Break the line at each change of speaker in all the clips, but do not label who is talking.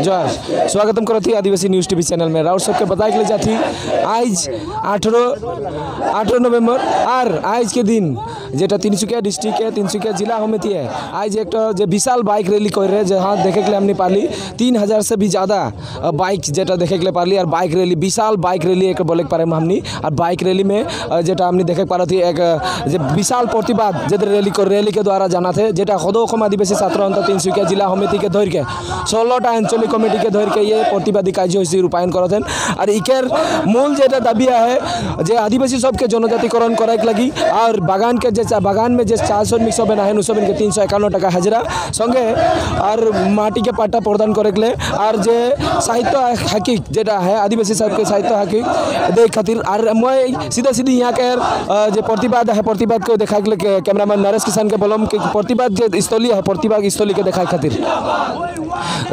जय स्वागतम करती आदिवासी न्यूज़ टीवी चैनल में राउत सबके बताए के लिए जाती आज 18 नवंबर और आज के दिन जेटा तिनसुकिया डिस्ट्रिक्ट है तिनसुकिया जिला समिति है आज एक जो विशाल बाइक रैली कर रहे जहाँ देखे के लिए हमने पाली 3000 से भी ज़्यादा बाइक जेटा देखे के लिए पाली और बाइक रैली विशाल बाइक रैली एक बोले पारे हमनी और बाइक रैली में जेटा हमने देखे पा रही एक विशाल प्रतिवाद जो रैली के द्वारा जाना थे जेटा सदौसम आदिवासी छात्र अंतर तिनसुकिया जिला समिति के धर के 16टा आंचलिक कमिटी के धर के ये प्रतिवादी कार्यसूची रूपायन करथें और इकर मूल जेटा दाबी है जे आदिवासी सबके जनजातिकरण कराए लगी और बागान के बागान में जे 4 श्रमिक सब है सब इनके 351 टका हाजिरा संगे और माटी के पाटा प्रदान करे ले और जे साहित्य हकीक जेटा है आदिवासी सबके साहित्य हकीक दे खातिर और मैं सीधा सीधी यहाँ के जे प्रतिवाद है प्रतिवाद को देखा के कैमरामैन नरेश किसान के बोलम कि प्रतिवाद जे स्थली है प्रतिवाद स्थली के देखा खातिर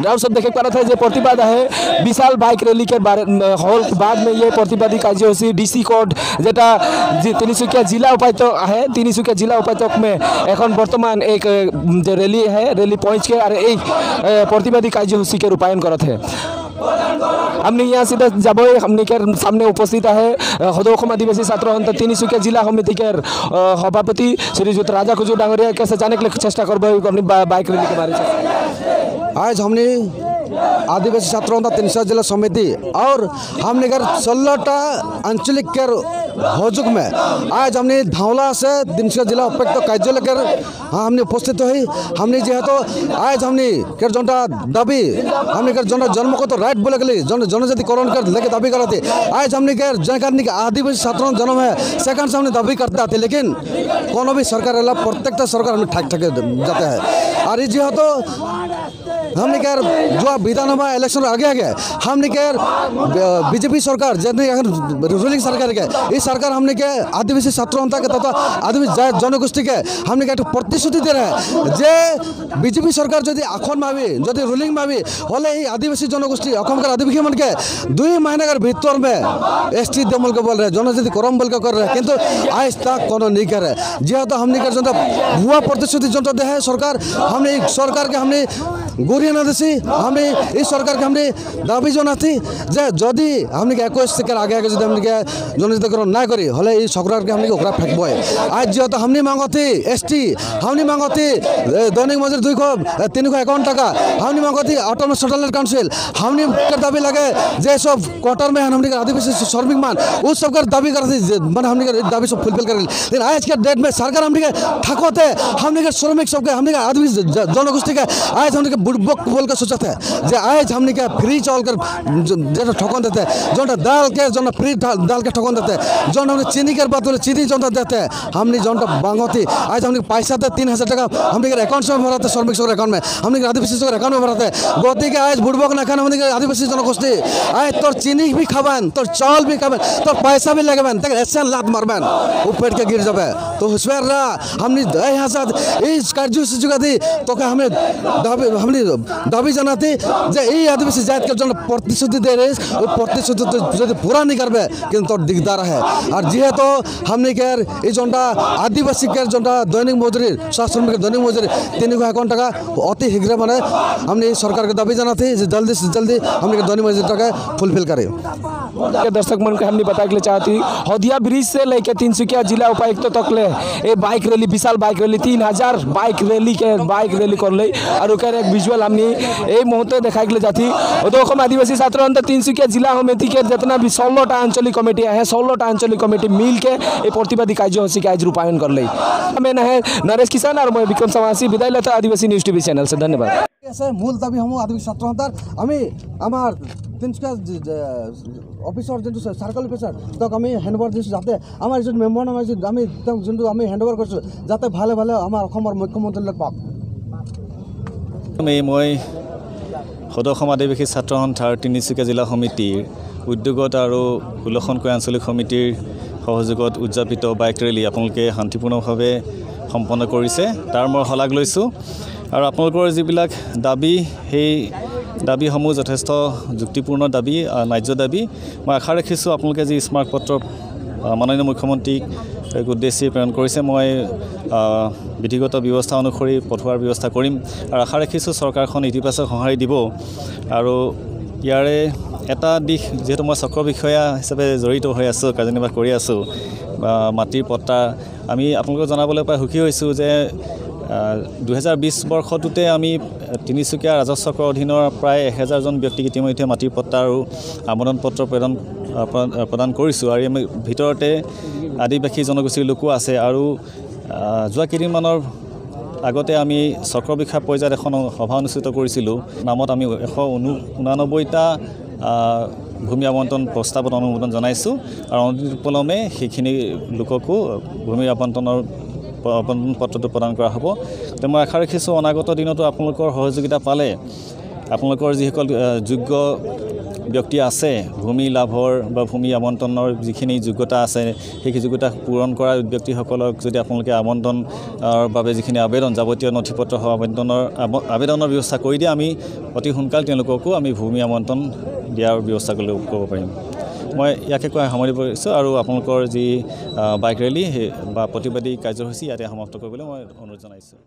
राव सब देखे पा रहा था जो प्रतिवाद है विशाल बाइक रैली के बारे हॉल बाद में ये प्रतिवादी कार्यसूची डीसी कोड जेटा तिनसुकिया जिला उपायुक्त है तिनसुकिया जिला उपायुक्त में एखन वर्तमान एक जो रैली है रैली पहुँच के और एक प्रतिवादी कार्यसूची के रूपायन करते हैं हमने यहाँ सीधा जब हमने के सामने उपस्थित है सदौसम आदिवासी छात्र अंतर तिनसुकिया जिला समिति के सभापति श्रीजुत राजा खुजूर डांगरिया के जाने के लिए चेष्टा कर अपनी बाइक रैली के बारे में।
आज हमने आदिवासी छात्र अंतर तिनसुकिया जिला समिति और हमने घर 16टा आंचलिक के हजूक में आज हमने धावला से तिनसुकिया जिला उपायुक्त कार्यालय कर हमने उपस्थित हुई हमने जेहेतु आज हमने कर जोटा दाबी हमने कर जोटा जन्म को तो राइट बोले गली जनजातिकरण कर लेके दाबी करते आज हमने कर जनकानी के आदिवासी छात्रों जन्म है सेकंड से हमने दाबी करते थे लेकिन कोनो भी सरकार प्रत्येक सरकार हमने ठग जाते हैं और जेहेतु हमने क्या जो विधानसभा इलेक्शन आगे गया हमने क्या बीजेपी सरकार रूलिंग सरकार के इस सरकार हमने क्या आदिवासी छात्रों के तथा आदिवासी जनगोष्ठी के हमने क्या प्रतिश्रुति दे रहे हैं जे बीजेपी सरकार जो आखन भावी जो रूलिंग भावी हले आदिवासी जनगोष्ठी आदिवासी मन के 2 महीने के भीतर में एसटी दमल के बोल रहे जनजाति करम बोल के कर रहे किंतु आज तक कोनो नहीं कर रहे जेहेतु हमने क्या जो भुआ प्रतिश्रुति जो दे है सरकार हमने सरकार के हमने गुरिया न देसी हमने इस सरकार के हमने दाबी जना थी जे जदि हमने के 21 से आगे आगे जो हमने के जनजातिकरण ना करी हले इस सरकार के हमने ओकरा फेंकबो आज जेहेतु हमने मांगो थी एसटी हमने मांगो थी दैनिक मजदूर 251 टका हमने मांगो थी ऑटोनोमस सेटलमेंट काउंसिल हमने कर दाबी लगे जे सब क्वार्टर में हमने आदिवासी श्रमिक मान उस सब कर दाबी करते मैंने हमने दाबी सब फुलफिल कर लेकिन आज के डेट में सरकार हमने ठकोते हमने श्रमिक सबके हमने आदिवासी जनगोष्ठी के आज हमने बुड़बक बोल के सोचा थे जे आज हमने क्या फ्री चावल कर जो ठोकन देते जो दाल के जो फ्री दाल के ठोकन देते जो हमने चीनी के बात चीनी जो देते हमने जो बांगोती आज हमने पैसा दे 3,000 टका हमने अकाउंट में भराते श्रमिक अकाउंट में हमने आदिवासी अकाउंट में भराते गति के आज बुड़बक ना खाना हमने आदिवासी जनगोष्ठी आज तोर चीनी भी खाबन तोर चावल भी खाबन तोर पैसा भी लगेबन तक ऐसा लात मारबन वो पेट के गिर जाबे तो हुसैर रा हमने यहाँ साथ इस कार्यसूची जुगा दी तो क्या हमने दाबी जनाती जे ये आदिवासी जात के जो प्रतिश्रुति दे रहे वो प्रतिश्रुति जो पूरा नहीं करबे किंतु तो दिगदार है और जीहेतु हमने क्या ये जो आदिवासी के जो दैनिक मजूरी श्रमिक दैनिक मजूरी 3,000 टका अति शीघ्र माने हमने सरकार के दाबी जनाती जल्दी से जल्दी हमने दैनिक मजूरी टका फुलफिल करे।
दर्शक मन के हमने बता के चाहती हदिया ब्रिज से लेके तिनसुकिया जिला उपायुक्त तक ले ए बाइक रैली विशाल बाइक रैली 3,000 बाइक रैली कर ले और ओकर एक विजुअल हमने ए मुहूर्ते देखा के जाती तो आदिवासी छात्र अंतर तिनसुकिया जिला समिति के जितना भी 16टा आंचलिक कमिटी है 16टा आंचलिक कमिटी मिल के ये प्रतिवादी कार्यसूची के आज रूपायन कर ले मैं है नरेश किसान और मैं विक्रम समासी विदाय लेता आदिवासी न्यूज टीवी चैनल से धन्यवाद।
मूल दाबी हम आदिवासी छात्र अंतर हमें हमार तिनसुकिया অফিসর जो सार्कल অফিসर तक हमें हैंडओवर दिस जाते हमारे जो मेम्बर हमें जो हमें हैंडओवर कर जाते भाले भाले हमारे मुख्यमंत्री लग पाक
मैं সদৌ আদিবাসী ছাত্ৰ সন্থাৰ তিনিচুকীয়া জিলা সমিতিৰ উদ্যোগত আৰু 16খন আঞ্চলিক সমিতিৰ সহযোগত উদযাপিত বাইক ৰেলী আপোনালোকে শান্তিপূৰ্ণভাৱে সম্পন্ন কৰিছে তাৰ মই শলাগ লৈছোঁ আৰু আপোনালোকৰ যিবিলাক দাবী সেই দাবীসমূহ যথেষ্ট যুক্তিপূৰ্ণ দাবী ন্যায্য দাবী মই আশা ৰাখিছোঁ আপোনালোকে যি স্মাৰকপত্ৰ মাননীয় মুখ্যমন্ত্ৰীক উদ্দেশ্যে প্ৰেৰণ কৰিছে মই বিধিগত ব্যৱস্থা অনুসৰি পঠোৱাৰ ব্যৱস্থা কৰিম আৰু আশা ৰাখিছোঁ চৰকাৰখন ইতিবাচক সঁহাৰি দিব আৰু ইয়াৰে এটা দিশ যেহেতু মই চক্ৰ বিষয়া হিচাপে জড়িত হৈ আছোঁ কাৰ্যনিৰ্বাহ কৰি আছোঁ মাটিৰ পট্টা আমি আপোনালোকক জনাবলৈ পাই সুখী হৈছোঁ যে 2020 বৰ্ষটোতে আমি তিনিচুকীয়া ৰাজহ চক্ৰৰ অধীনৰ প্ৰায় 1000 জন ব্যক্তিক ইতিমধ্যে মাটিৰ পট্টা আৰু আবেদন পত্ৰ প্ৰদান কৰিছোঁ আৰু আমি ভিতৰতে আদিবাসী জনগোষ্ঠীৰ লোকো আছে আৰু যোৱা কেইদিনমানৰ আগতে আমি চক্ৰ বিষয়া পৰ্যায়ত এখন সভা অনুষ্ঠিত কৰিছিলোঁ নামত আমি 189টা ভূমি আবণ্টন প্ৰস্তাৱত অনুমোদন জনাইছোঁ আৰু অনুপলমে সেইখিনি লোককো ভূমি আবণ্টনৰ পত্ৰটো প্ৰদান কৰা হ'ব তো মই আশা ৰাখিছোঁ অনাগত দিনতো আপোনালোকৰ সহযোগিতা পালে আপোনালোকৰ যিসকল যোগ্য ব্যক্তি আছে ভূমি লাভৰ বা ভূমি আবণ্টনৰ যিখিনি যোগ্যতা আছে সেই যোগ্যতা পূৰণ কৰা ব্যক্তিসকলক যদি আপোনালোকে আবণ্টনৰ বাবে যিখিনি আবেদন যাৱতীয় নথিপত্ৰ আবেদনৰ ব্যৱস্থা কৰি দিয়ে আমি অতি সোনকালে তেওঁলোককো আমি ভূমি আবণ্টন দিয়াৰ ব্যৱস্থা কৰিব পাৰিম। মই ইয়াকে কৈ সামৰিব বিচাৰিছোঁ আৰু আপোনালোকৰ যি বাইক ৰেলী বা প্ৰতিবাদী কাৰ্যসূচী ইয়াতে সমাপ্ত কৰিবলৈ মই অনুৰোধ জনাইছোঁ।